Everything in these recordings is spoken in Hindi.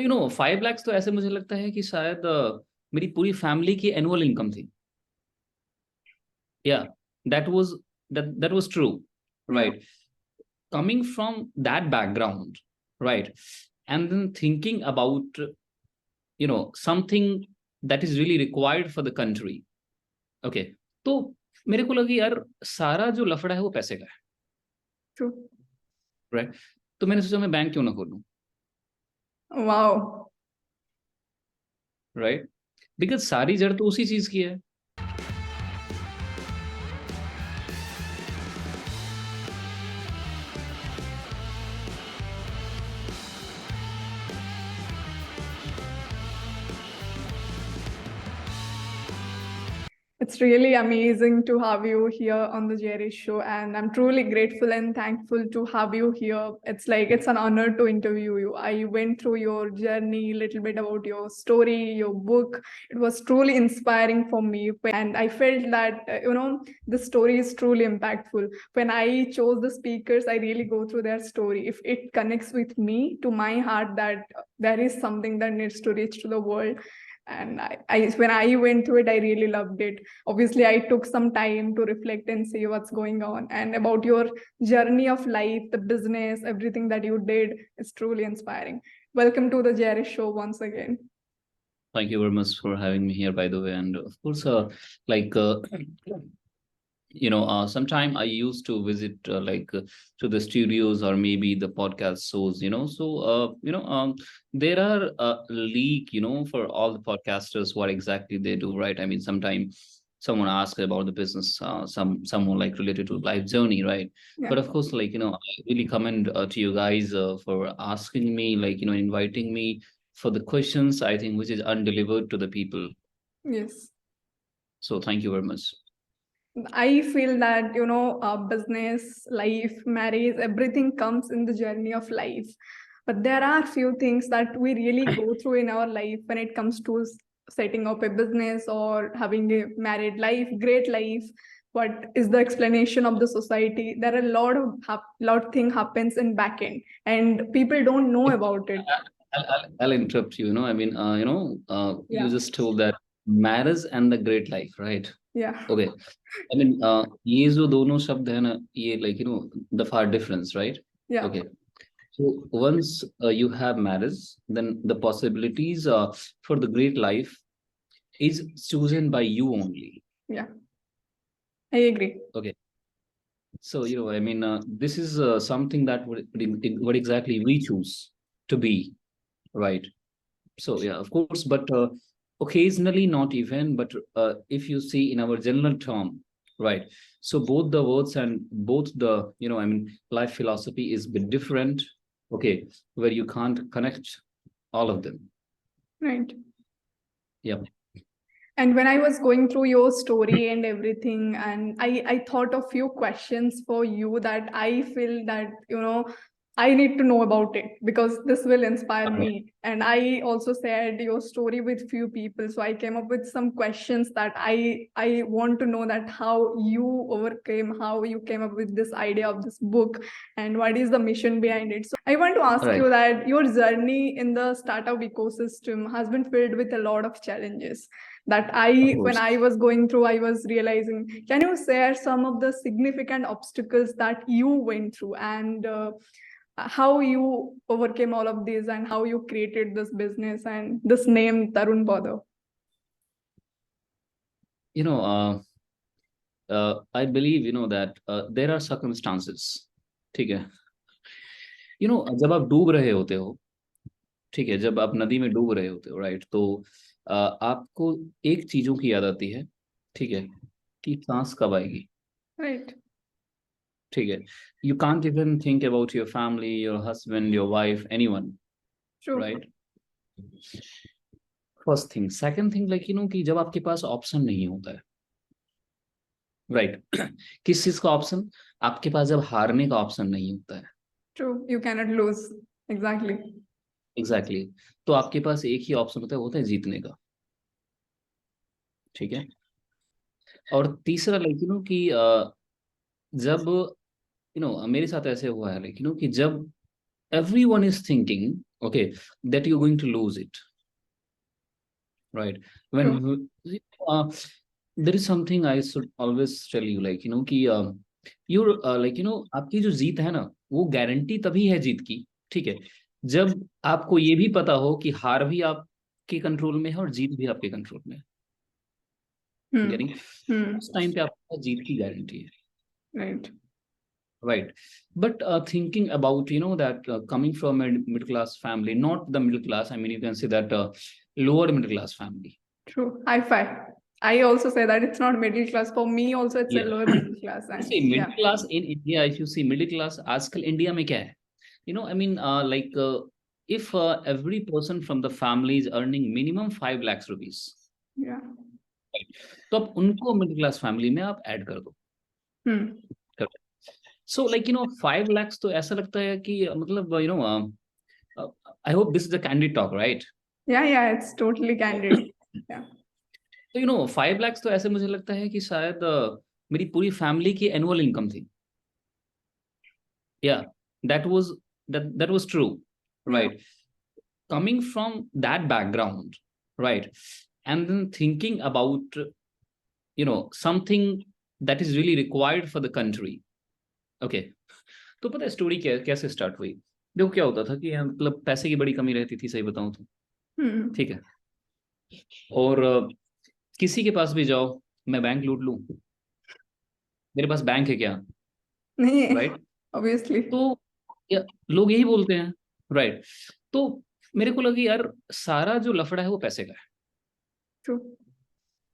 तो 5 lakhs तो ऐसे मुझे लगता है कि शायद मेरी पूरी फैमिली की एनुअल इनकम थी. Yeah, that was true, Yeah. right? Coming from that background, right, and then thinking about something that is really required for the country. Okay, तो मेरे को लगी यार सारा जो लफड़ा है वो पैसे का है, True. राइट. तो मैंने सोचा मैं बैंक क्यों ना खोलूं, Wow. राइट. बिकॉज सारी जड़ तो उसी चीज की है. It's really amazing to have you here on the JRS Show, and I'm truly grateful and thankful to have you here. It's an honor to interview you. I went through your journey, a little bit about your story, your book. It was truly inspiring for me, and I felt that the story is truly impactful. When I chose the speakers, I really go through their story. If it connects with me to my heart, that there is something that needs to reach to the world. And when I went through it, I really loved it. Obviously, I took some time to reflect and see what's going on. And about your journey of life, the business, everything that you did is truly inspiring. Welcome to the JRS Show once again. Thank you very much for having me here, by the way. And of course, like sometime I used to visit to the studios or maybe the podcast shows, there are leak, for all the podcasters what exactly they do, right? I mean, sometime someone asks about the business, someone like related to life journey, right? Yeah. But of course, I really commend to you guys for asking me, inviting me for the questions, I think, which is undelivered to the people. Yes. So thank you very much. I feel that, business, life, marriage, everything comes in the journey of life. But there are few things that we really go through in our life when it comes to setting up a business or having a married life, great life. What is the explanation of the society? There are a lot thing happens in back end, and people don't know about it. I'll interrupt you. I mean, Yeah. you just told that marriage and the great life, right? Yeah. Okay. I mean, ये जो दोनों शब्द है ना, ये the far difference, right? Yeah. Okay. So once you have marriage, then the possibilities for the great life is chosen by you only. Yeah. I agree. Okay. So, I mean, this is something that what exactly we choose to be, right? So, yeah, of course, but occasionally not even, but if you see in our general term, right? So both the words and both the, I mean, life philosophy is a bit different, okay, where you can't connect all of them. Right. Yeah. And when I was going through your story and everything, and I thought of few questions for you that I feel that, I need to know about it because this will inspire me. And I also shared your story with few people. So I came up with some questions that I want to know that how you overcame, how you came up with this idea of this book and what is the mission behind it. So I want to ask you that your journey in the startup ecosystem has been filled with a lot of challenges that when I was going through, I was realizing. Can you share some of the significant obstacles that you went through and how you overcame all of these and how you created this business and this name Tarun Poddar? I believe, that there are circumstances. ठीक है. जब आप डूब रहे होते हो, ठीक है, जब आप नदी में डूब रहे होते हो, राइट, तो आपको एक चीजों की याद आती है, ठीक है, कि सांस कब आएगी. Right. ठीक है. You can't even think about your family, your husband, your wife, anyone. True. Right. First thing. Second thing, कि जब आपके पास ऑप्शन नहीं होता है, राइट. किस चीज का ऑप्शन? आपके पास जब हारने का ऑप्शन नहीं होता है. True. You cannot lose. Exactly. Exactly. तो आपके पास एक ही ऑप्शन होता है, वो होता है जीतने का. ठीक है. और तीसरा कि जब मेरे साथ ऐसे हुआ है कि जब everyone is thinking, okay, that you're going to lose it, right? True. Uh, there is something I should always tell you, like, कि you're like, आपकी जो जीत है ना, वो गारंटी तभी है जीत की, ठीक है, जब आपको ये भी पता हो कि हार भी आपके कंट्रोल में है और जीत भी आपके कंट्रोल में है। Hmm. गेटिंग? Hmm. उस टाइम पे आपको जीत की गारंटी है, Right. right? But thinking about, that coming from a middle class family, not the middle class, I mean, you can say that lower middle class family. True. High five. I also say that it's not middle class. For me, also, it's a Yeah. lower middle class. And See, yeah. middle class in India, if you see middle class, आजकल इंडिया में क्या है? I mean, like, if every person from the family is earning minimum 5 lakhs rupees, Yeah. right? तो अब उनको मिडिल क्लास फैमिली में आप ऐड कर दो। Hmm. सो लाइक 5 lakhs तो ऐसा लगता है कि मतलब I hope this is a candid talk, right? Yeah. Yeah. It's totally candid. Yeah. तो 5 lakhs तो ऐसे मुझे लगता है कि शायद मेरी पूरी फैमिली की एनुअल इनकम थी। या that was true, Yeah. Right? Coming from that background, right, and then thinking about something that is really required for the country, okay, तो पता है स्टोरी कैसे स्टार्ट हुई? देखो क्या होता था कि मतलब पैसे की बड़ी कमी रहती थी, सही बताऊं तो, Hmm. ठीक है, और किसी के पास भी जाओ, मैं बैंक लूट लूं, मेरे पास बैंक है क्या, नहीं, राइट? obviously. तो लोग यही बोलते हैं, राइट? तो मेरे को लगी यार, सारा जो लफड़ा है वो पैसे का है, True.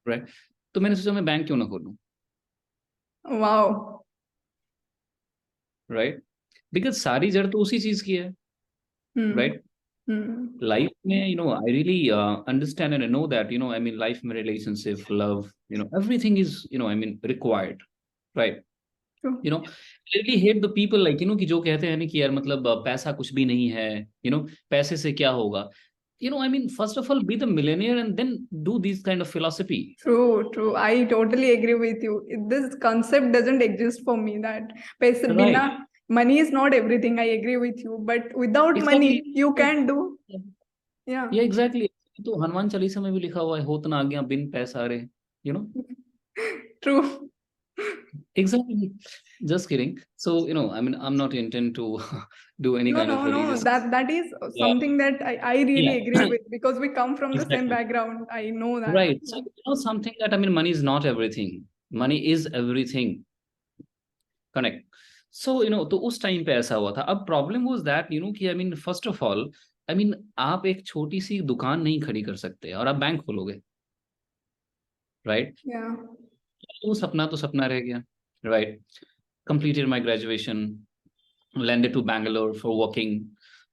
राइट? तो मैंने सोचा मैं बैंक क्यों ना खोलूं, Wow. राइट? बिकॉज सारी जड़ तो उसी चीज की है, Hmm. राइट? Hmm. लाइफ में I really understand and know that I mean life में relationship, love, everything is I mean required, right? True. Really hate the people, like कि जो कहते हैं ना कि यार मतलब पैसा कुछ भी नहीं है, पैसे से क्या होगा, I mean first of all be the millionaire and then do this kind of philosophy, True, true. I totally agree with you. This concept doesn't exist for me that पैसे बिना right? money is not everything. I agree with you. But without money, exactly, you can do. Yeah. ये एग्जैक्टली, तो हनुमान चालीसा में भी लिखा हुआ है, होत ना आज्ञा बिन पैसारे, you know True. exactly. Just kidding. So I mean, I'm not intent to do any No, kind of no, no. religious. That is Yeah, something that I yeah. really agree with because we come from the same Exactly. background. I know that. Right. So Yeah. something that, I mean, money is not everything. Money is everything. Connect. So तो उस टाइम पे ऐसा हुआ था। अब प्रॉब्लम वाज दैट कि आई mean first of all, I mean आप एक छोटी सी दुकान नहीं खड़ी कर सकते और आप बैंक खोलोगे, राइट? Yeah. तो सपना रह गया, right? Completed my graduation, landed to Bangalore for working,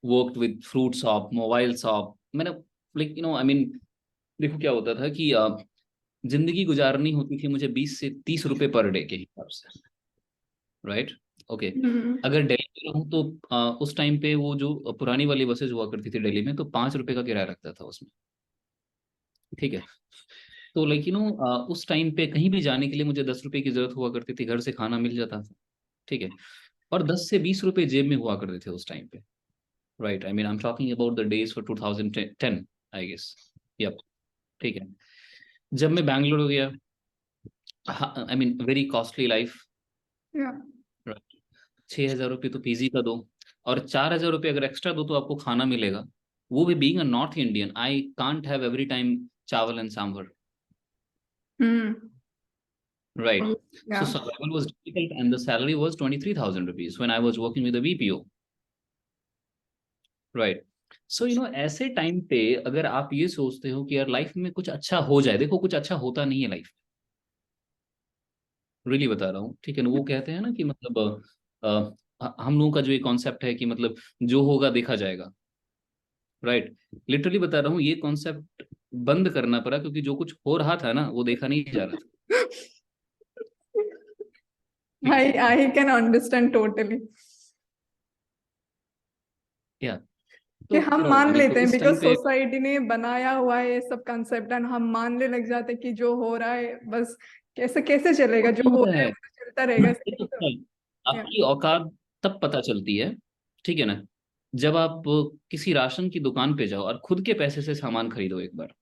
worked with fruit shop, mobile shop, मैंने like आई मीन देखो क्या होता था कि जिंदगी गुजारनी होती थी मुझे 20 से 30 रुपए पर डे के हिसाब से, राइट? Okay, Hmm. अगर दिल्ली में रहूँ तो उस टाइम पे वो जो पुरानी वाली बसेज हुआ करती थी दिल्ली में, तो 5 रुपए का किराया रखता था उसमें, ठीक है? तो लाइक उस टाइम पे कहीं भी जाने के लिए मुझे 10 रुपए की जरूरत हुआ करती थी, घर से खाना मिल जाता था, ठीक है? और 10 से 20 रुपए जेब में हुआ करते थे उस टाइम पे, right? I mean I am talking about the days for 2010, I guess. Yup, ठीक है। जब मैं बैंगलोर गया, I mean very costly life, Yeah. 6,000 रुपये तो पीजी का दो, और 4,000 रुपये अगर एक्स्ट्रा दो तो आपको खाना मिलेगा, वो भी being a north Indian, I can't have every time chawal and sambhar, Hmm. right? So Yeah. survival was difficult and the salary was 23,000 rupees when I was working with a BPO, right? So ऐसे टाइम पे अगर आप ये सोचते हो कि यार लाइफ में कुछ अच्छा हो जाए, देखो कुछ अच्छा होता नहीं है लाइफ, रियली बता रहा हूँ, ठीक है ना? वो कहते हैं ना कि मतलब हम लोगों का जो ये कॉन्सेप्ट है कि मतलब जो होगा देखा जाएगा, राइट? लिटरली बता रहा हूँ, ये कॉन्सेप्ट बंद करना पड़ा क्योंकि जो कुछ हो रहा था ना वो देखा नहीं जा रहा था, ठीक है? I can understand totally. या कि तो हम मान लाइक लेते हैं उस बिकॉज टाइम पे सोसाइटी ने बनाया हुआ है ये सब कंसेप्ट एंड हम मानने लग जाते हैं कि जो हो रहा है बस कैसे कैसे चलेगा, जो नहीं हो होता रहा है है, वो तो चलता रहेगा, देखो ऐसे क्या है, तो। आपकी औकात तब पता चलती है, ठीक है ना, जब आप किसी राशन की दुकान पे जाओ और खुद के पैसे से सामान खरीदो एक बार,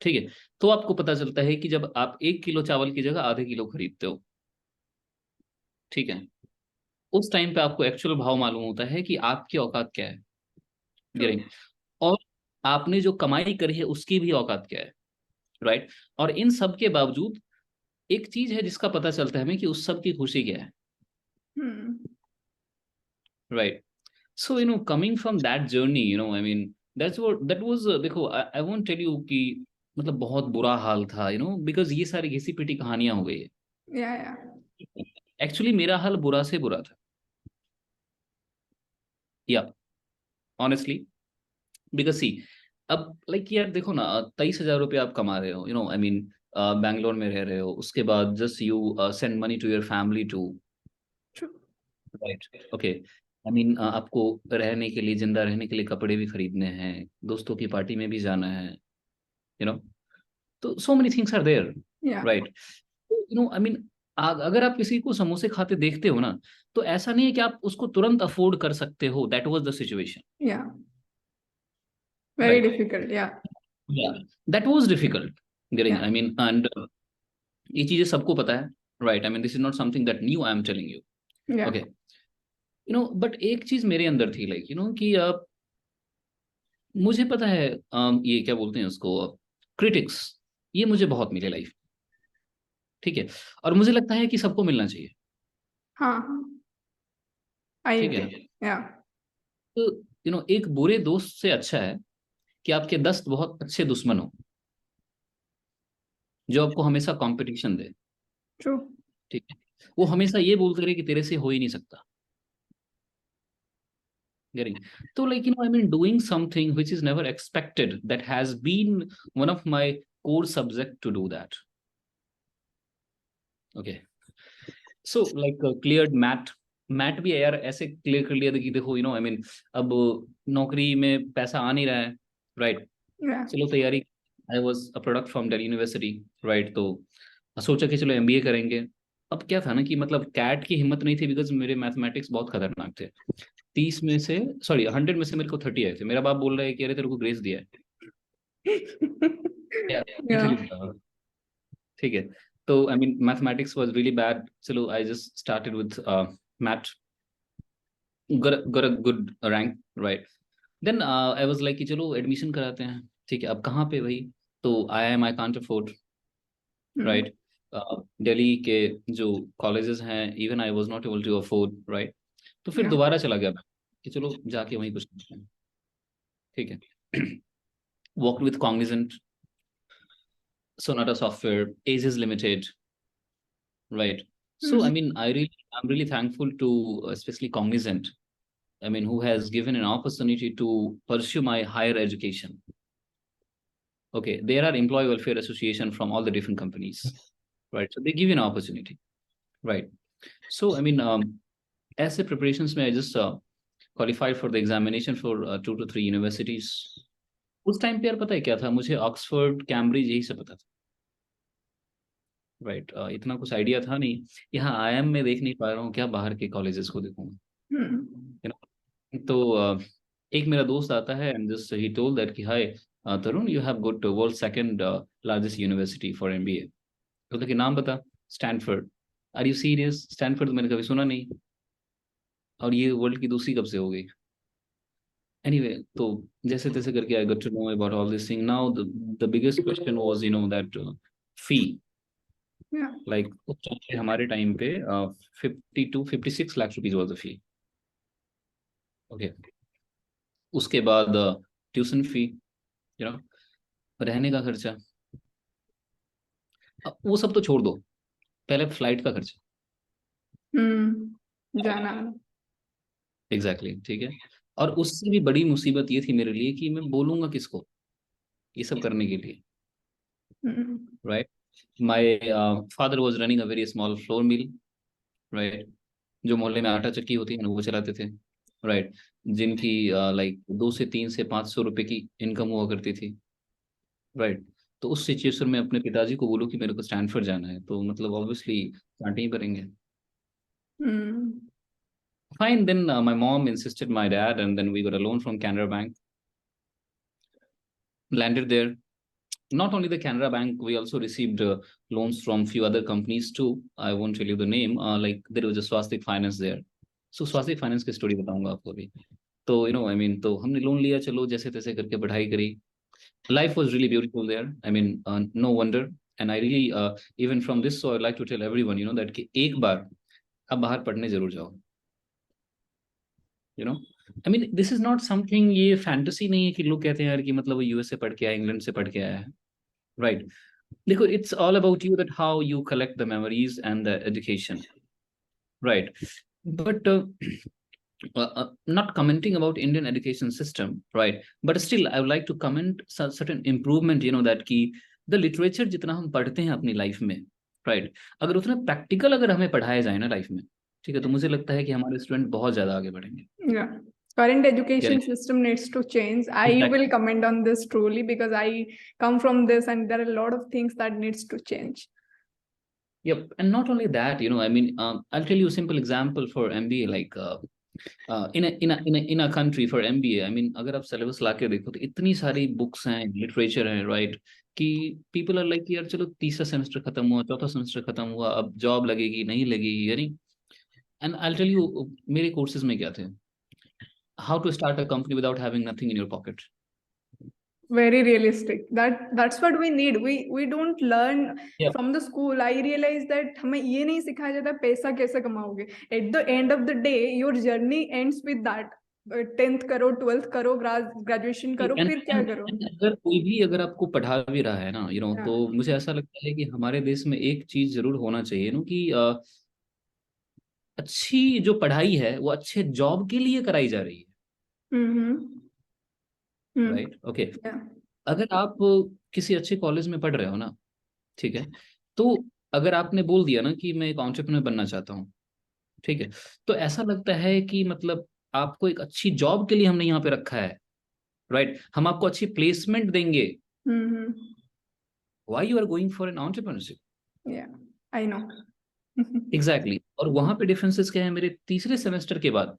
ठीक है, तो आपको पता चलता है कि जब आप 1 किलो चावल की जगह आधे किलो खरीदते हो, ठीक है, उस टाइम पे आपको एक्चुअल भाव मालूम होता है कि आपकी औकात क्या है। ट्रू। गेटिंग? और आपने जो कमाई करी है उसकी भी औकात क्या है, राइट? और इन सब के बावजूद एक चीज है जिसका पता चलता है हमें कि उस सब की खुशी क्या है, hmm. Right? So coming from that journey, I mean that was, देखो, आई वोंट टेल यू कि मतलब बहुत बुरा हाल था, बिकॉज ये सारी घिसी पिटी कहानियां हो गई है। या एक्चुअली मेरा हाल बुरा से बुरा था, या ऑनेस्टली, बिकॉज सी, अब लाइक यार देखो ना, 23,000 रुपये आप कमा रहे हो, आई मीन बैंगलोर में रह रहे हो, उसके बाद just you send money to your family too, true. Right? Okay, I mean आपको रहने के लिए, जिंदा रहने के लिए कपड़े भी खरीदने हैं, दोस्तों की पार्टी में भी जाना है, यू नो तो so many things are there, yeah right? I mean अगर आप किसी को समोसे खाते देखते हो ना, तो ऐसा नहीं है कि आप उसको तुरंत अफोर्ड कर सकते हो, दैट वाज द सिचुएशन, या वेरी राइट? डिफिकल्ट। या Yeah, that was difficult getting. या I mean, and ये चीजें सबको पता है, right? I mean this is not something that new I am telling you, या ओके? बट एक चीज मेरे अंदर थी, लाइक कि मुझे पता है, ये क्या बोलते हैं उसको, क्रिटिक्स, ये मुझे बहुत मिले लाइफ, ठीक है, और मुझे लगता है कि सबको मिलना चाहिए, हाँ हाँ, आई ठीक है एग्री। ना? या तो एक बुरे दोस्त से अच्छा है कि आपके 10 बहुत अच्छे दुश्मन हो, जो आपको हमेशा कंपटीशन दे, ट्रू। ठीक है, वो हमेशा ये बोलते रहे कि तेरे से हो ही नहीं सकता, getting? So, like, I mean, doing something which is never expected, that has been one of my core subject to do that. Okay. So, like, cleared MAT भी है यार, ऐसे क्लियर कर लिया था कि देखो, आई मीन अब नौकरी में पैसा आ नहीं रहा है, राइट? या चलो तैयारी, I was a product from Delhi university, right? तो सोचा कि चलो एमबीए करेंगे। अब क्या था ना कि मतलब कैट की हिम्मत नहीं थी, बिकॉज मेरे मैथमेटिक्स बहुत खतरनाक थे। 30 में से, सॉरी 100 में से मेरे को 30 आए थे। मेरा बाप बोल रहा है कि अरे तेरे को ग्रेस दिया है, यार या लिटरली बता रहा हूँ, ठीक है। तो I mean mathematics was really bad, चलो I just started with math, got a good rank, right? Then I was like कि चलो एडमिशन कराते हैं, ठीक है, अब कहाँ पे भाई? तो IIM I can't afford, right? Delhi के जो कॉलेजेस हैं, even I was not able to afford, right? तो फिर या दोबारा चला गया मैं कि चलो जाके वहीं कुछ करते हैं, ठीक है। Worked with Cognizant, Sonata software, Aegis limited, right? So I mean, I'm really thankful to especially Cognizant, I mean, who has given an opportunity to pursue my higher education. Okay, there are employee welfare association from all the different companies, right? So they give you an opportunity, right? So I mean, as a preparations, may I just qualified for the examination for 2 to 3 universities. उस टाइम पे यार पता है क्या था, मुझे ऑक्सफोर्ड कैम्ब्रिज यही सब पता था, राइट? इतना कुछ आइडिया था नहीं। यहाँ IIM में देख नहीं पा रहा हूँ, क्या बाहर के कॉलेजेस को देखूंगा, you know? तो एक मेरा दोस्त आता है एंड जस्ट ही टोल्ड दैट कि hi Tarun, you have got world second largest university for MBA. तो कि नाम बता। Stanford. Are you serious? Stanford तो मैंने कभी सुना नहीं, और ये वर्ल्ड की दूसरी कब से हो गई? एनीवे, तो जैसे तैसे करके I got to know about all this thing. Now the biggest question was that fee, या लाइक हमारे टाइम पे 52-56 lakh rupees was the fee, okay? उसके बाद ट्यूशन फी, यू नो रहने का खर्चा, अब वो सब तो छोड़ दो, पहले फ्लाइट का खर्चा। जाना आना। एग्जैक्टली exactly, ठीक है। और उससे भी बड़ी मुसीबत ये थी मेरे लिए कि मैं बोलूंगा किसको ये सब करने के लिए, hmm. Right? My father was running a very small flour mill, right? जो मोहल्ले में आटा चक्की होती है ना, वो चलाते थे, राइट? जिनकी लाइक 2 से 3 से 500 रुपए की इनकम हुआ करती थी, राइट? तो उस सिचुएशन में अपने पिताजी को बोलो कि मेरे को स्टैनफोर्ड जाना है, तो मतलब ऑब्वियसली कांटे ही भरेंगे, हम्म। Fine, then my mom insisted my dad, and then we got a loan from Canara Bank. Landed there. Not only the Canara Bank, we also received loans from few other companies too. I won't tell you the name. Like there was a Swastik Finance there. So Swastik Finance की story बताऊंगा आपको अभी. तो तो हमने लोन लिया, चलो जैसे तैसे करके पढ़ाई करी. Life was really beautiful there. No wonder. And I really, even from this, so I'd like to tell everyone, that कि एक बार आप बाहर पढ़ने जरूर जाओ. This is not something, ये fantasy नहीं है कि लोग कहते हैं यार कि मतलब वो यूएस से पढ़ के आया, इंग्लैंड से पढ़ के आया है. Right. Because it's all about you, that how you collect the memories and the education. Right. But not commenting about Indian education system, right? But still, I would like to comment certain improvement, that कि the literature जितना हम पढ़ते हैं अपनी लाइफ में, right? अगर उतना प्रैक्टिकल अगर हमें पढ़ाया जाए ना लाइफ में, ठीक है, तो मुझे लगता है कि हमारे स्टूडेंट बहुत ज्यादा आगे बढ़ेंगे. Yeah. Current education system needs to change. I will comment on this truly because I come from this, and there are a lot of things that needs to change. Yep. And not only that, I'll tell you a simple example for MBA, like in a country for MBA. अगर आप syllabus लाके देखो तो इतनी सारी books हैं, literature है, right? कि people are like यार चलो तीसरा सेमेस्टर खत्म हुआ, चौथा सेमेस्टर खत्म हुआ, अब जॉब लगेगी नहीं लगेगी, यानी. And I'll tell you मेरे courses में क्या थे. How to start a company without having nothing in your pocket. Very realistic. That's what we need. We don't learn from the school. I realize that हमें ये नहीं सिखाया जाता पैसा कैसे कमाओगे. At the end of the day, your journey ends with that. 10th करो, 12th करो, graduation करो, फिर क्या करो. अगर कोई भी अगर आपको पढ़ा भी रहा है ना, तो मुझे ऐसा लगता है कि हमारे देश में एक चीज जरूर होना चाहिए ना, कि अच्छी जो पढ़ाई है वो अच्छे जॉब के लिए कराई जा रही है. राइट. ओके. अगर आप किसी अच्छे कॉलेज में पढ़ रहे हो ना, ठीक है, तो अगर आपने बोल दिया ना कि मैं एक एंटरप्रेन्योर बनना चाहता हूँ, ठीक है, तो ऐसा लगता है कि मतलब आपको एक अच्छी जॉब के लिए हमने यहाँ पे रखा है, राइट? हम आपको अच्छी प्लेसमेंट देंगे. Why you are going for an entrepreneurship? Yeah, I no. Exactly. और वहां पे डिफरेंसेस क्या है? मेरे तीसरे सेमेस्टर के बाद,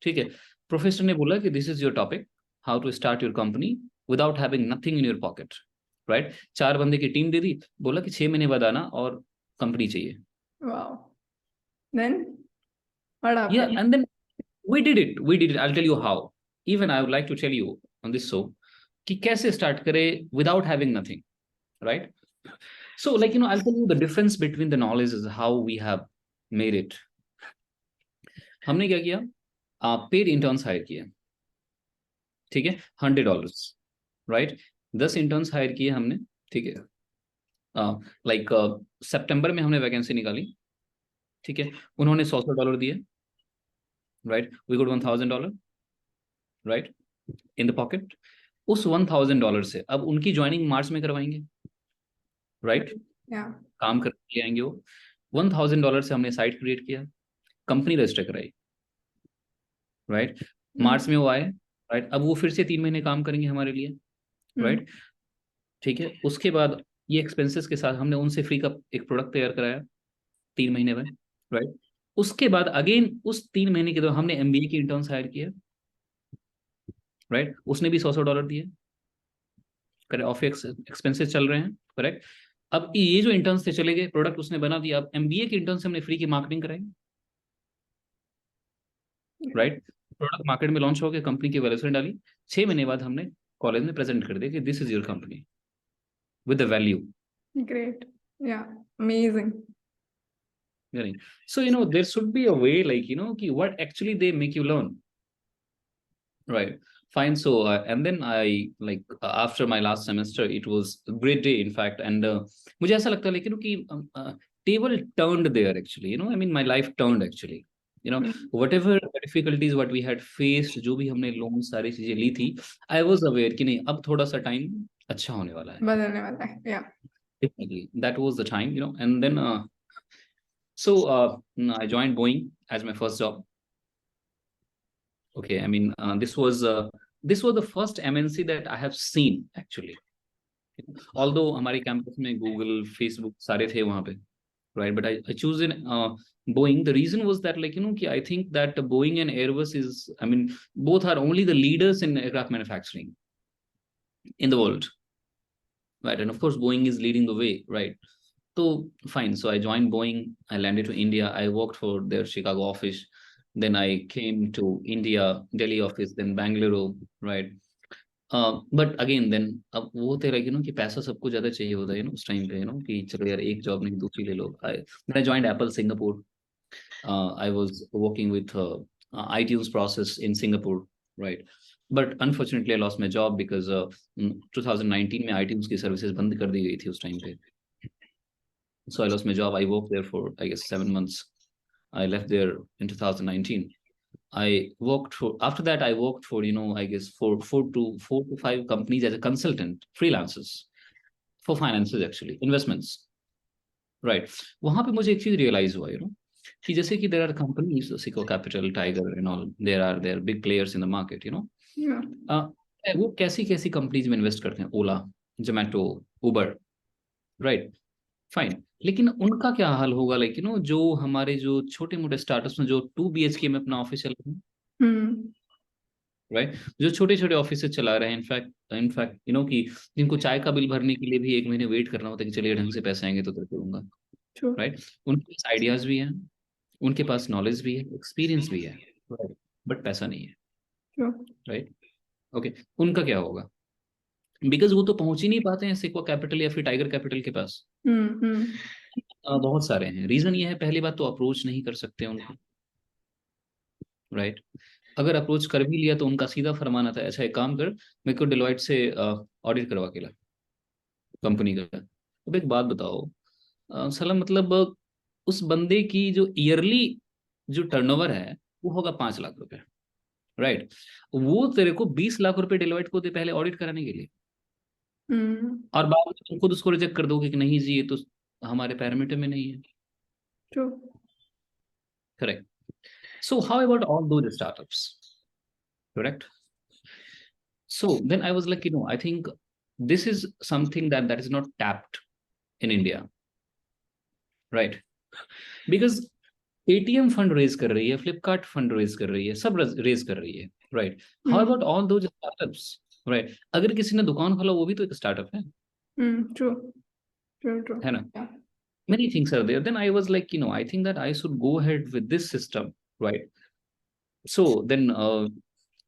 ठीक है, प्रोफेसर ने बोला कि this is your topic, how to start your company without having nothing in your pocket. Right. 4 बंदे की टीम दे दी, बोला कि 6 महीने बाद आना और कंपनी चाहिए. Wow. Then what happened? Yeah, and then we did it. I'll tell you how. Even I would like to tell you on this show कि कैसे स्टार्ट करें without having nothing, right? So like I'll tell you the difference between the knowledge is how we have made it. हमने क्या किया? पेड इंटर्न्स हायर किए, ठीक है, $100, राइट? 10 इंटर्न्स हायर किए हमने, ठीक है. लाइक सितंबर में हमने वैकेंसी निकाली, ठीक है, उन्होंने $100 दिए, right? We got $1,000, right, in the pocket. उस $1,000 से अब उनकी ज्वाइनिंग मार्च में करवाएंगे, राइट? काम करके आएंगे वो. $1,000 से हमने साइट क्रिएट किया, कंपनी रजिस्टर कराई, राइट? मार्च में वो आए, राइट? अब वो फिर से 3 महीने काम करेंगे हमारे लिए, राइट? ठीक है. उसके बाद ये एक्सपेंसेस के साथ हमने उनसे फ्री का एक प्रोडक्ट तैयार कराया 3 महीने में, राइट? उसके बाद अगेन उस 3 महीने के दौरान हमने MBA की इंटर्न्स हायर किया, राइट? उसने भी $100 दिए, करेक्ट? ऑफिस एक्सपेंसेस चल रहे हैं, करेक्ट? अब ये जो इंटर्न्स थे चले गए, प्रोडक्ट उसने बना दिया. अब MBA के इंटर्न से हमने फ्री की मार्केटिंग कराई, राइट? प्रोडक्ट मार्केट में लॉन्च हो गया, कंपनी की वेबसाइट डाली, 6 महीने बाद हमने कॉलेज में प्रेजेंट कर दिया कि this is your company with the value. Great. Yeah, amazing. So there should be a way, like what actually they make you learn, right? Fine. So and then I like after my last semester, it was a great day, in fact. And मुझे ऐसा लगता है लेकिन कि table turned there actually. My life turned actually. Whatever difficulties what we had faced, जो भी हमने लोन सारी चीजें ली थी, I was aware कि नहीं अब थोड़ा सा टाइम अच्छा होने वाला है, बदलने वाला है. Yeah. Definitely. That was the time, and then so I joined Boeing as my first job. Okay, this was the first MNC that I have seen actually. Although हमारे campus में Google, Facebook सारे थे वहाँ पे, right? But I choose in Boeing, the reason was that, like, I think that Boeing and Airbus is, I mean, both are only the leaders in aircraft manufacturing in the world, right? And of course, Boeing is leading the way, right? So fine. So I joined Boeing. I landed to India. I worked for their Chicago office. Then I came to India, Delhi office, then Bangalore, right? But again then अब वो तेरा कि पैसा सबको ज्यादा चाहिए होता है उस टाइम पे कि चलो यार एक जॉब नहीं दूसरी ले लो. I joined Apple Singapore. I was working with iTunes process in Singapore, right? But unfortunately I lost my job because 2019 में iTunes की सर्विसेज बंद कर दी गई थी उस टाइम पे. So I lost my job. I worked there for, I guess, 7 months. I left there in 2019. I worked for, after that I worked for, I guess four to five companies as a consultant, freelancers for finances, actually investments, right? वहां पे मुझे एक चीज रियलाइज हुआ कि जैसे कि there are companies, Seco Capital, Tiger and all, there are big players in the market, Yeah. वो कैसी कैसी कंपनीज में इन्वेस्ट करते हैं, ओला, जोमेटो, उबर, राइट, फाइन. लेकिन उनका क्या हाल होगा, लाइक जो हमारे जो छोटे मोटे स्टार्टअप्स में जो 2 BHK में अपना ऑफिस चल रहे हैं, राइट, जो छोटे छोटे ऑफिस चला रहे हैं, इनफैक्ट कि जिनको चाय का बिल भरने के लिए भी 1 महीने वेट करना होता है कि चलिए ढंग से पैसे आएंगे तो तेरे दूंगा, राइट. उनके पास आइडियाज भी हैं, उनके पास नॉलेज भी है, एक्सपीरियंस भी है, बट पैसा नहीं है, राइट. ओके, उनका क्या होगा? बिकॉज वो तो पहुंच ही नहीं पाते हैं सिक्वा कैपिटल या फिर टाइगर कैपिटल के पास. बहुत सारे हैं. रीजन ये है, पहली बात तो अप्रोच नहीं कर सकते उनको, राइट. अगर अप्रोच कर भी लिया तो उनका सीधा फरमान आता है, अच्छा एक काम कर, मेरे को डिलॉयट से ऑडिट करवा के ला कंपनी का. अब एक बात बताओ, साला मतलब उस बंदे की जो ईयरली जो टर्नओवर है वो होगा 5 लाख रुपए, राइट. वो तेरे को 20 लाख रुपए डिलॉयट को दे पहले ऑडिट कराने के लिए, और बाद में तुम खुद उसको रिजेक्ट कर दोगे कि नहीं जी ये तो हमारे पैरामीटर में नहीं है. Correct. So how about all those startups? Correct. So then I was like, I think this is something that is not tapped in India, right? Because ATM fund raise कर रही है, Flipkart fund raise कर रही है, सब raise कर रही है, right? How about all those startups, right? अगर किसी ने दुकान खोला वो भी तो एक startup है. True. है ना? Many things are there. Then I was like, I think that I should go ahead with this system, right? So then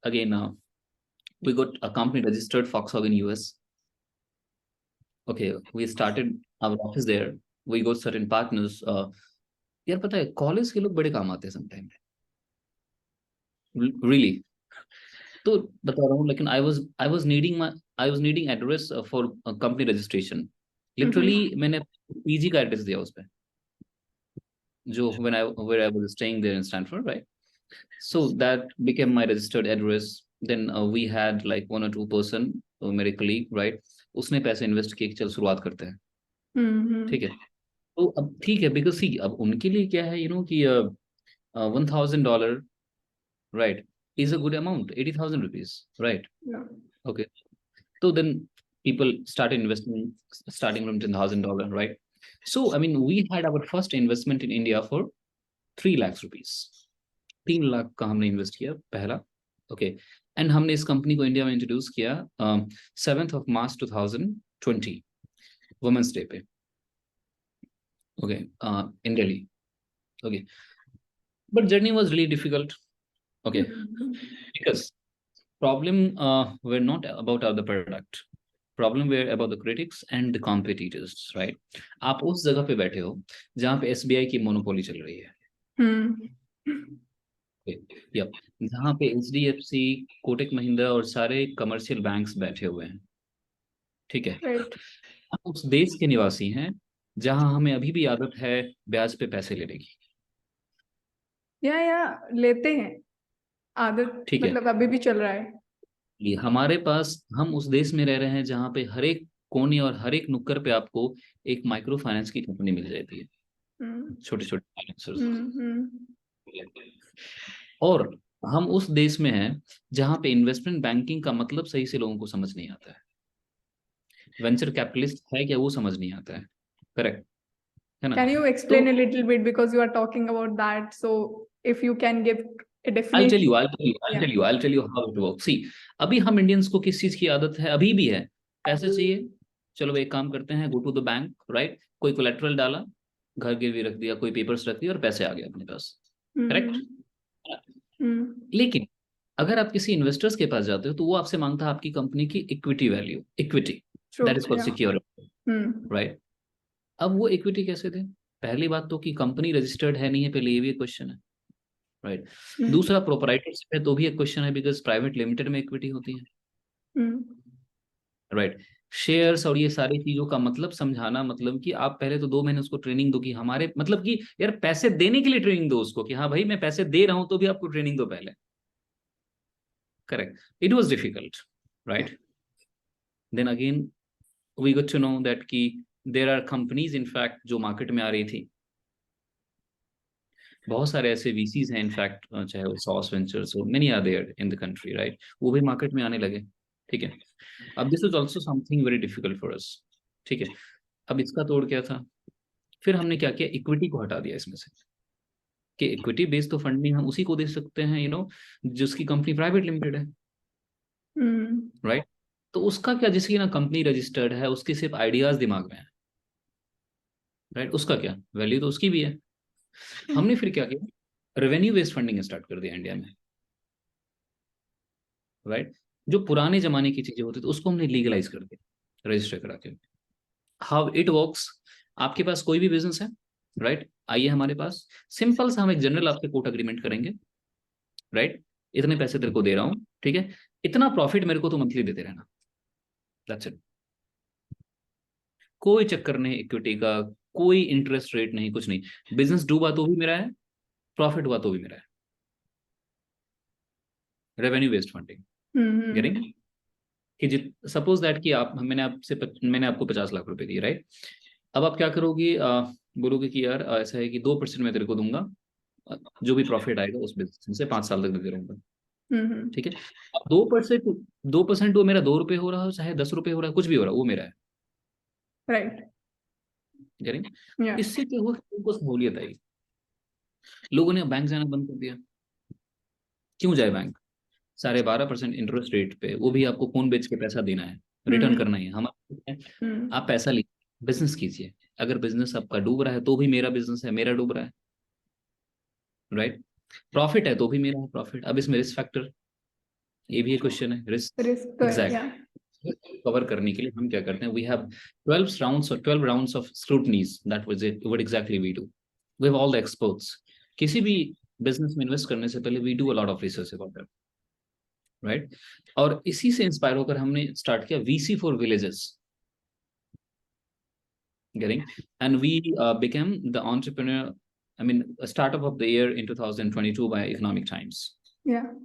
again we got a company registered, Foxhog in US. Okay, we started our office there. We got certain partners. यार पता है कॉलेज के लोग बड़े काम आते हैं समटाइम, really. तो बता रहा हूँ, लेकिन I was needing address for company registration. Literally मैंने PG का एड्रेस दिया उस पे, जो where I was staying there in Stanford, right? So that became my registered address. Then we had like 1 or 2 person, मेरे colleague, right? उसने पैसे इन्वेस्ट किए कि चल शुरुआत करते हैं, ठीक है. तो अब ठीक है, बिकॉज सी अब उनके लिए क्या है कि $1,000, right, is a good amount, 80,000 rupees, right. Okay, तो then people started investing starting from $10,000, right? So I mean we had our first investment in India for 3 lakhs rupees. 3 lakh का हमने इन्वेस्ट किया पहला, ओके. एंड हमने इस कंपनी को इंडिया में इंट्रोड्यूस किया 7th of March 2020 women's day पे, okay, in Delhi, okay. But journey was really difficult, okay, because problem were not about the product, problem were about the critics and the competitors, right. आप उस जगह पे बैठे हो जहाँ पे SBI की मोनोपोली चल रही है, जहाँ पे HDFC, कोटक महिंद्रा और सारे कमर्शियल बैंक्स बैठे हुए हैं, ठीक है. हम उस देश के निवासी हैं जहाँ हमें अभी भी आदत है ब्याज पे पैसे लेने की, या लेते हैं आदत, ठीक है. मतलब अभी भी चल रहा है. ये हमारे पास, हम उस देश में रह रहे हैं जहाँ पे हर एक कोने और हर एक नुक्कड़ पे आपको एक माइक्रो फाइनेंस की कंपनी मिल जाती है, छोटे छोटे फाइनेंसर्स. और हम उस देश में हैं जहाँ पे इन्वेस्टमेंट बैंकिंग का मतलब सही से लोगों को समझ नहीं आता है. वेंचर कैपिटलिस्ट है क्या वो समझ नहीं आता है, करेक्ट. है ना? Can you explain a little bit because you are talking about that? So if you can give a I'll tell definition. you, I'll tell you, I'll Yeah. tell you, I'll tell you how it works. See, अभी हम इंडियंस को किस चीज की आदत है, अभी भी है, पैसे चाहिए, चलो एक काम करते हैं, go to the bank, right, कोई कोलेट्रल डाला, घर गिरवी रख दिया, कोई पेपर्स रख दिया और पैसे आ गए अपने पास, करेक्ट? लेकिन अगर आप किसी इन्वेस्टर्स के पास जाते हो तो वो आपसे मांगता है आपकी कंपनी की equity value, equity, that is called security, right? अब वो इक्विटी कैसे दे? पहली बात तो कि कंपनी रजिस्टर्ड है नहीं है, पहले ये भी एक क्वेश्चन है, राइट? दूसरा, प्रोपराइटरशिप है तो भी एक क्वेश्चन है, बिकॉज प्राइवेट लिमिटेड में इक्विटी होती है, राइट? शेयर्स और ये सारी चीजों का मतलब समझाना, मतलब कि आप पहले तो 2 महीने उसको ट्रेनिंग दो कि हमारे, मतलब कि यार पैसे देने के लिए ट्रेनिंग दो उसको, कि हाँ भाई मैं पैसे दे रहा हूं तो भी आपको ट्रेनिंग दो पहले, correct? It was difficult, right? Then again we got to know that कि देयर आर कंपनीज इनफैक्ट जो मार्केट में आ रही थी, बहुत सारे ऐसे वीसीज हैं इनफैक्ट, चाहे वो सॉस वेंचर्स हो, many are there in the country, right? वो भी मार्केट में आने लगे, ठीक है? अब this is also something very difficult for us, ठीक है? अब इसका तोड़ क्या था? फिर हमने क्या किया, इक्विटी को हटा दिया इसमें से, कि इक्विटी बेस्ड तो फंडिंग हम उसी को दे सकते हैं, जिसकी कंपनी प्राइवेट लिमिटेड है, राइट? तो उसका क्या, जिसकी ना कंपनी रजिस्टर्ड है, उसके सिर्फ आइडियाज दिमाग में है, राइट? उसका क्या वैल्यू, तो उसकी भी है। हमने फिर क्या किया, रेवेन्यू बेस्ड फंडिंग स्टार्ट कर दिया इंडिया में, राइट? जो पुराने जमाने की चीजें होती थी उसको हमने लीगलाइज कर दिया, रजिस्टर करा के। हाउ इट वर्क्स, आपके पास कोई भी बिजनेस है, राइट? आइए हमारे पास, सिंपल सा हम एक जनरल आपके कोर्ट अग्रीमेंट करेंगे, राइट? इतने पैसे तेरे को दे रहा हूँ, ठीक है, इतना प्रॉफिट मेरे को तो मंथली देते रहना, दैट्स इट। कोई चक्कर नहीं इक्विटी का, कोई इंटरेस्ट रेट नहीं, कुछ नहीं, बिजनेस डूबा तो भी मेरा है, प्रॉफिट हुआ तो भी मेरा है, रेवेन्यू बेस्ड फंडिंग, गेटिंग? कि सपोज दैट कि आप, मैंने आपको 50 लाख रुपए दिए, राइट? अब आप क्या करोगे, बोलोगे कि यार ऐसा है कि 2% मैं तेरे को दूंगा, जो भी प्रॉफिट आएगा उस बिजनेस से 5 साल तक देते रहूंगा, ठीक है? अब 2% वो मेरा 2 रुपए हो रहा हो, चाहे 10 रुपए हो रहा है, कुछ भी हो रहा है, वो मेरा है, राइट। करेंगे? इससे क्या हुआ, उनको सहूलियत आई, लोगों ने बैंक जाना बंद कर दिया। क्यों जाए बैंक? 12.5% इंटरेस्ट रेट पे, वो भी आपको फोन बेच के पैसा देना है, रिटर्न करना ही है हमारा, आप पैसा लीजिए, बिजनेस कीजिए, अगर बिजनेस आपका डूब रहा है तो भी मेरा बिजनेस है, मेरा डूब रहा है, राइट? प्रॉफिट है तो भी मेरा है प्रॉफिट। अब इसमें रिस्क फैक्टर, ये भी एक क्वेश्चन है, रिस्क, रिस्क, एग्जैक्ट कवर करने के लिए हम क्या करते हैं, we have 12 rounds of scrutinies, that was it, what exactly we do, we have all the experts. किसी भी बिजनेस में इन्वेस्ट करने से पहले we do a lot of research about that, right? और इसी से इंस्पायर होकर हमने स्टार्ट किया VC for villages, getting, and we became the entrepreneur, I mean a startup of the year in 2022 by Economic Times,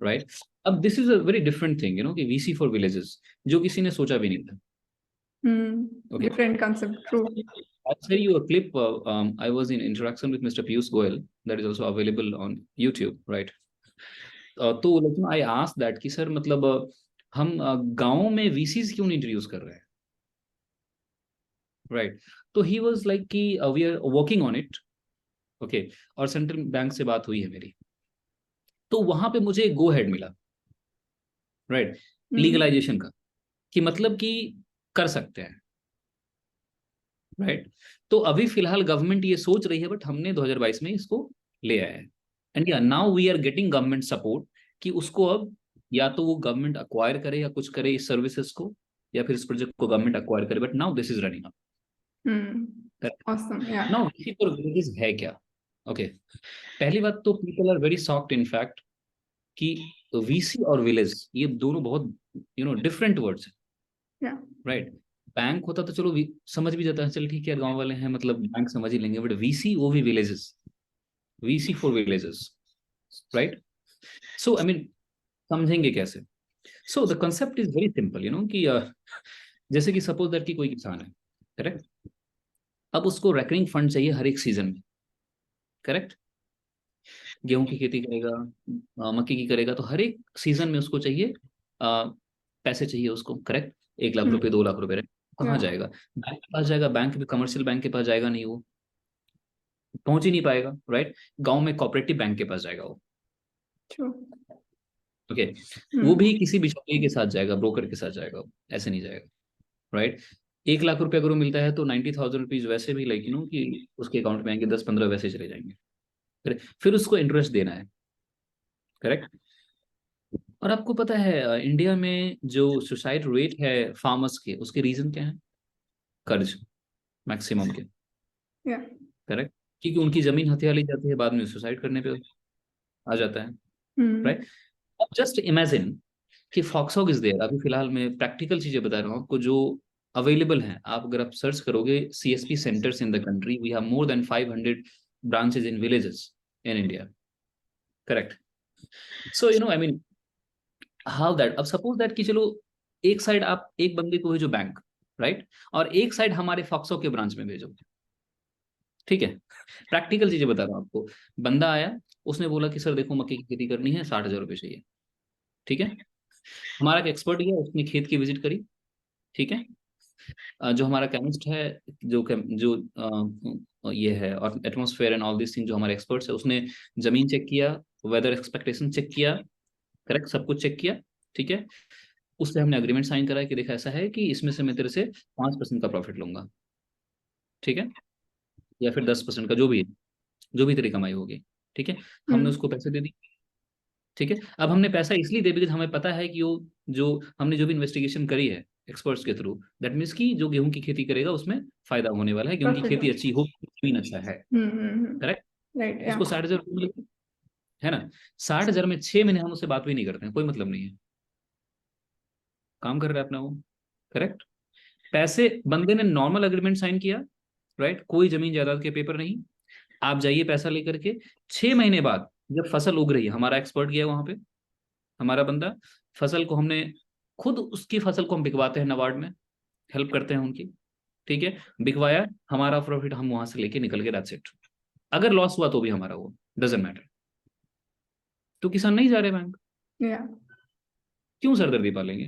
right? अब this is a very different thing, कि VC for villages, जो किसी ने सोचा भी नहीं था, okay? Different concept, true. I'll tell you a clip. I was in interaction with Mr. Piyush Goyal, that is also available on YouTube, right? तो लेकिन I asked that कि सर मतलब हम गाँव में VCs क्यों नहीं इंट्रोड्यूस कर रहे हैं, राइट? तो ही वाज लाइक कि we are working on it, okay, और सेंट्रल बैंक से बात हुई है मेरी, तो वहां पे मुझे गो हेड मिला, राइट, लीगलाइजेशन का, कि मतलब कि कर सकते हैं, राइट? तो अभी फिलहाल गवर्नमेंट ये सोच रही है, बट हमने 2022 में इसको ले आया है, and yeah now we are getting government support कि उसको अब या तो वो गवर्नमेंट अक्वायर करे या कुछ करे इस सर्विसेज को, या फिर इस प्रोजेक्ट को गवर्नमेंट अक्वायर करे, but now this is running up. Awesome, yeah. Now VC for villages है क्या? ओके, पहली बात तो people are very shocked in fact कि वीसी और विलेज ये दोनों बहुत डिफरेंट वर्ड्स हैं, राइट? बैंक होता तो चलो समझ भी जाता है, चल ठीक है गांव वाले हैं, मतलब बैंक समझ ही लेंगे, बट वीसी, वो भी villages, VC for villages, right? So I mean समझेंगे कैसे? So the concept is very simple, कि जैसे कि सपोज दैट कि कोई किसान है, करेक्ट? अब उसको रेकरिंग फंड चाहिए हर एक सीजन में, करेक्ट? गेहूं की खेती करेगा, मक्की की करेगा, तो हर एक सीजन में उसको चाहिए, पैसे चाहिए उसको, करेक्ट? 1 लाख रुपए, 2 लाख रुपए, कहाँ जाएगा? बैंक के पास जाएगा, बैंक भी कमर्शियल बैंक के पास जाएगा नहीं वो, पहुंच ही नहीं पाएगा, राइट? गांव में कोऑपरेटिव बैंक के पास जाएगा वो, True. ओके। वो भी किसी बिचौलिए के साथ जाएगा, ब्रोकर के साथ जाएगा, ऐसे नहीं जाएगा, राइट? 1 लाख रुपए अगर वो मिलता है तो 90,000 रुपीज वैसे भी लाइक कि उसके अकाउंट में आएंगे, 10-15 वैसे चले जाएंगे, करेक्ट? फिर उसको इंटरेस्ट देना है, करेक्ट? और आपको पता है इंडिया में जो सुसाइड रेट है फार्मर्स के, उसके रीजन क्या है? कर्ज, मैक्सिमम के, Yeah. करेक्ट? क्योंकि उनकी जमीन हथिया ली जाती है, बाद में सुसाइड करने पे आ जाता है, राइट? अब जस्ट इमेजिन कि फॉक्सहॉग इज देयर। अभी फिलहाल मैं प्रैक्टिकल चीजें बता रहा हूँ आपको जो अवेलेबल हैं। आप अगर आप सर्च करोगे CSP centres in the country, we have more than 500 branches in villages in India, correct? So I mean how that, अब सपोज दैट कि चलो एक साइड आप एक बंदे को भेजो बैंक, राइट, और एक साइड हमारे फॉक्सहॉग के ब्रांच में भेजो, ठीक है? प्रैक्टिकल चीजें बता रहा हूँ आपको। बंदा आया, उसने बोला कि सर देखो मक्के की खेती करनी है, 60,000 रुपये चाहिए, ठीक है? हमारा एक एक्सपर्ट गया, उसने खेत की विजिट करी, ठीक है? जो हमारा केमिस्ट है, जो ये है और atmosphere and all this thing, जो हमारे एक्सपर्ट्स है, उसने जमीन चेक किया, वेदर एक्सपेक्टेशन चेक किया, करेक्ट, सब कुछ चेक किया, ठीक है? उससे हमने अग्रीमेंट साइन करा कि देखा ऐसा है कि इसमें से मैं तेरे से 5% का प्रॉफिट लूंगा, ठीक है? या फिर 10% का, जो भी तेरी कमाई होगी, ठीक है? हमने उसको पैसे दे दी, ठीक है? अब हमने पैसा इसलिए दे बिकॉज हमें पता है कि वो जो हमने जो भी इन्वेस्टिगेशन करी है एक्सपर्ट्स के थ्रू, दैट मीन्स कि जो गेहूं की खेती करेगा उसमें फायदा होने वाला है, गेहूं की खेती अच्छी हो, जमीन अच्छा है, करेक्ट? Right. Yeah. उसको 60,000 मिले, है ना? 60,000 में 6 महीने हम उससे बात भी नहीं करते हैं, कोई मतलब नहीं है, काम कर रहा है अपना वो, करेक्ट? पैसे बंदे ने नॉर्मल एग्रीमेंट साइन किया, राइट, कोई जमीन जायदाद के पेपर नहीं। आप जाइए पैसा लेकर के, 6 महीने बाद जब फसल उग रही है, हमारा एक्सपर्ट गया वहां पे, हमारा बंदा, फसल को हमने खुद उसकी फसल को हम बिकवाते हैं नबार्ड में, हेल्प करते हैं उनकी, ठीक है? बिकवाया, हमारा प्रॉफिट हम वहां से लेके निकल के, दैट्स इट। अगर लॉस हुआ तो भी हमारा, वो डजेंट मैटर। तो किसान नहीं जा रहे बैंक, Yeah. क्यों सरदर्दी पालेंगे,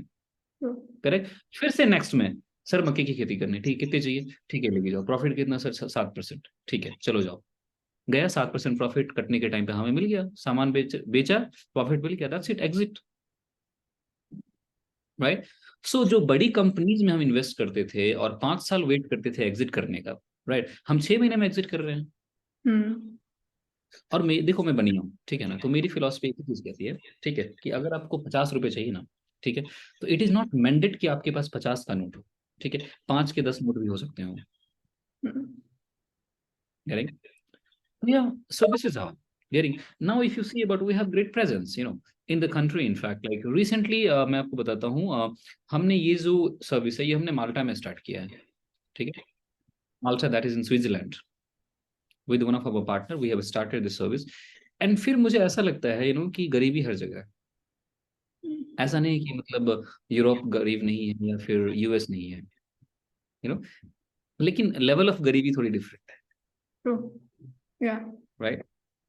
True. करेक्ट? फिर से नेक्स्ट में, सर मक्के की खेती करनी, ठीक, कितने चाहिए, ठीक है लेके जाओ, प्रॉफिट कितना सर, 7%, ठीक है चलो जाओ। गया, 7% प्रॉफिट कटने के टाइम पे हमें मिल गया, सामान बेचा, प्रॉफिट मिल गया, दैट्स इट, एग्जिट, राइट? सो जो बड़ी कंपनीज में हम इन्वेस्ट करते थे और 5 साल वेट करते थे एग्जिट करने का, राइट, हम 6 महीने में एग्जिट कर रहे हैं। और मैं देखो, मैं बनी हूँ, ठीक है ना, तो मेरी फिलोसफी एक चीज कहती है, ठीक है, कि अगर आपको 50 रुपए चाहिए ना, ठीक है, तो इट इज नॉट मैंडेट कि आपके पास 50 का नोट हो, ठीक है, 5 के 10 नोट भी हो सकते हैं, correct? Yeah, so this is how getting. Now, if you see about, we have great presence, in the country. In fact, like recently, मैं आपको बताता हूँ, हमने ये जो सर्विस है ये हमने माल्टा में स्टार्ट किया है, ठीक है? Malta, that is in Switzerland, with one of our partner we have started this service. And फिर मुझे ऐसा लगता है कि गरीबी हर जगह है। ऐसा नहीं कि मतलब यूरोप गरीब नहीं है या फिर यूएस नहीं है, लेकिन लेवल ऑफ गरीबी थोड़ी डिफरेंट है, True. Yeah. राइट?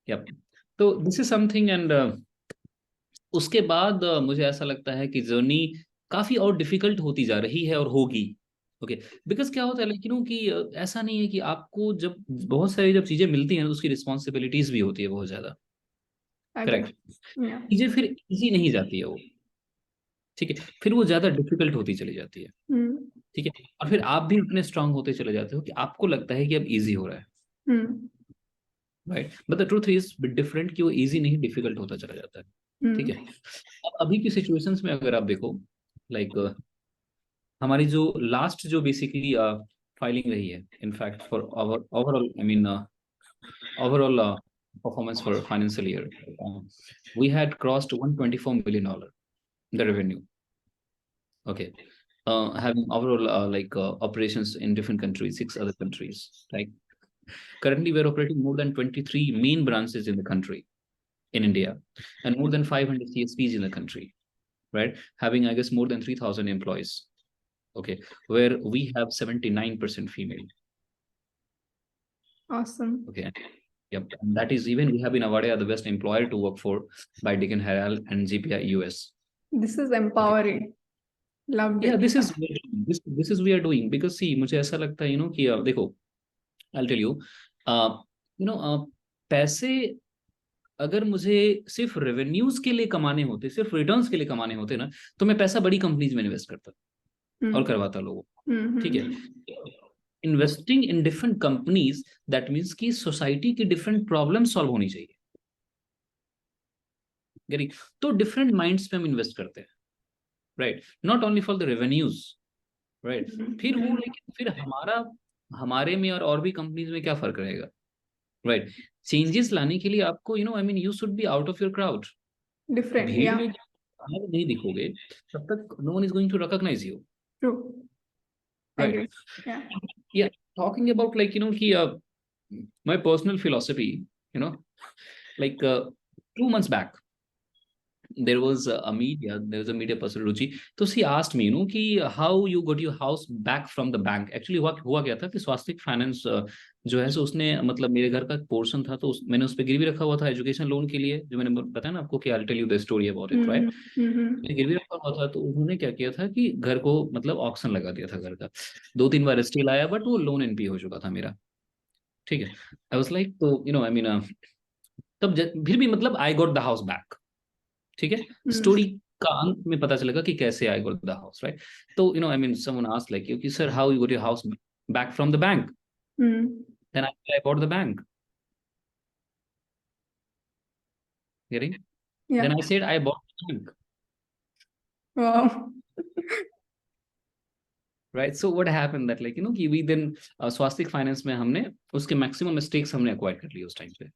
यप। तो दिस इज समथिंग, एंड उसके बाद मुझे ऐसा लगता है कि जर्नी काफी और डिफिकल्ट होती जा रही है और होगी, ओके? बिकॉज क्या होता है, लेकिन कि ऐसा नहीं है कि आपको जब बहुत सारी जब चीजें मिलती हैं, उसकी रिस्पॉन्सिबिलिटीज भी होती है बहुत ज्यादा, Agree. करेक्ट? Yeah. चीजें फिर इजी नहीं जाती है वो, ठीक है, फिर वो ज्यादा डिफिकल्ट होती चली जाती है, ठीक है, और फिर आप भी उतने स्ट्रांग होते चले जाते हो कि आपको लगता है कि अब इजी हो रहा है, right? But the truth is bit different, कि वो इजी नहीं, डिफिकल्ट होता चला जाता है, ठीक है? अब अभी की सिचुएशंस में अगर आप देखो, लाइक हमारी जो लास्ट जो बेसिकली फाइलिंग रही है, in fact for overall, I mean overall performance for financial year, we had crossed $124 million, the revenue, okay, having overall operations in different countries, 6 other countries, right? Currently we're operating more than 23 main branches in the country, in India, and more than 500 CSPs in the country, right? Having, I guess, more than 3,000 employees, okay, where we have 79% female. Awesome. Okay, yep, and that is, even we have been awarded the best employer to work for by Dickon Harrell and GPI US. This is empowering. Okay. Loved Yeah, it. this is we are doing, because see, मुझे ऐसा लगता है कि देखो, I'll tell you, पैसे अगर मुझे सिर्फ रेवेन्यूज के लिए कमाने होते, सिर्फ रिटर्न्स के लिए कमाने होते ना, तो मैं पैसा बड़ी कंपनीज में इन्वेस्ट करता और करवाता लोगों को, ठीक है। Investing in different companies, that means कि सोसाइटी की डिफरेंट प्रॉब्लम सॉल्व होनी चाहिए, तो डिफरेंट माइंड्स पे हम इन्वेस्ट करते हैं, right, not only for the revenues, right. फिर वो लेकिन फिर हमारे में और भी कंपनीज में क्या फर्क रहेगा, राइट। चेंजेस लाने के लिए आपको you should be out of your crowd. Different, भीड़ या में जब नहीं दिखोगे तब तक no one is going to recognise you, true, right. Agree, yeah Yeah, talking about कि my personal philosophy, you know like 2 months back there was a media person, Ruchi. So she asked me कि how you got your house back from the bank. Actually हुआ क्या था कि स्वास्तिक फाइनेंस जो है, सो उसने मतलब मेरे घर का पोर्शन था, तो मैंने उस पर गिरवी रखा हुआ था एजुकेशन लोन के लिए, जो मैंने बताया ना आपको कि I tell you the story about it, right. मैंने गिरवी रखा हुआ था, तो उन्होंने क्या किया था कि घर को मतलब ऑक्शन लगा दिया था घर का। 2-3 बार स्टील आया, बट वो लोन एनपी हो चुका था मेरा, ठीक है। आई वाज लाइक, तो तब फिर भी मतलब आई गॉट द हाउस बैक, ठीक है। स्टोरी का अंत में पता चलेगा कि कैसे I got the house, right. तो समवन आस्क्ड लाइक कि sir how you got your house back from the bank, then I bought the bank, getting, या then I said I bought the bank, wow, right. So what happened that कि we then स्वास्तिक फाइनेंस में हमने उसके मैक्सिमम स्टेक्स हमने एक्वायर कर लिए उस टाइम पे,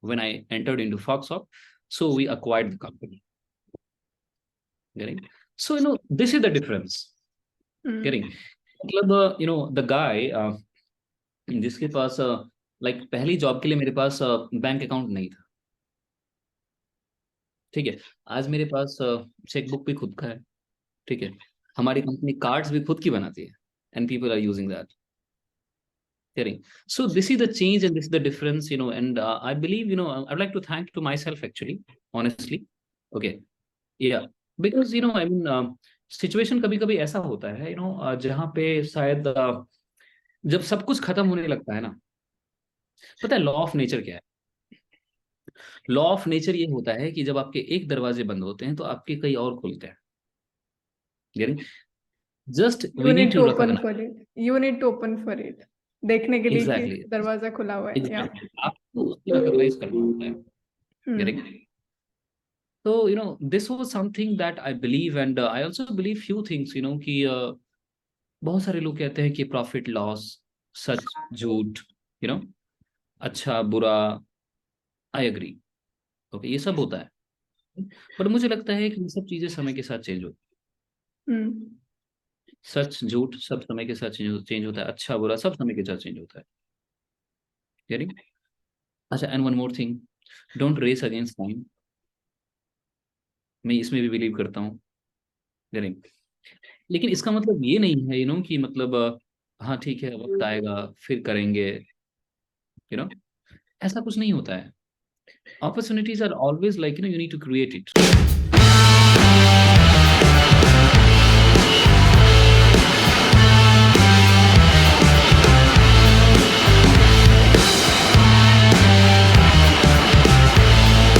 when I entered into Foxhog, so we acquired the company, getting. So this is the difference, getting. मतलब the guy जिसके पास लाइक पहली जॉब के लिए मेरे पास बैंक अकाउंट नहीं था, ठीक है। आज मेरे पास चेकबुक भी खुद का है, ठीक है। हमारी कंपनी कार्ड्स भी खुद की बनाती है, and people are using that, getting. So this is the change and this is the difference, and I believe, I'd like to thank to myself actually, honestly, okay, yeah, because situation कभी कभी ऐसा होता है जहाँ पे शायद जब सब कुछ खत्म होने लगता है ना, पता है लॉ ऑफ नेचर क्या है? लॉ ऑफ नेचर ये होता है कि जब आपके एक दरवाजे बंद होते हैं तो आपके कई और खुलते हैं, getting. Just you we need need to to open recognize, for it, you need to open for it, देखने के लिए कि exactly, दरवाजा खुला हुआ है, या exactly, आपको उसको recognize करना होता है, getting. So this was something that I believe, and I also believe few things, कि बहुत सारे लोग कहते हैं कि प्रॉफिट लॉस, सच झूठ, यू नो अच्छा बुरा, आई एग्री, ओके, ये सब होता है, पर मुझे लगता है कि ये सब चीजें समय के साथ चेंज होती है। सच झूठ सब समय के साथ चेंज होता है, अच्छा बुरा सब समय के साथ चेंज होता है, getting. अच्छा, and one more thing, don't race against time, मैं इसमें भी बिलीव करता हूँ, getting. लेकिन इसका मतलब ये नहीं है कि मतलब हाँ ठीक है वक्त आएगा फिर करेंगे, यू नो ऐसा कुछ नहीं होता है। Opportunities are always like, you need to create it.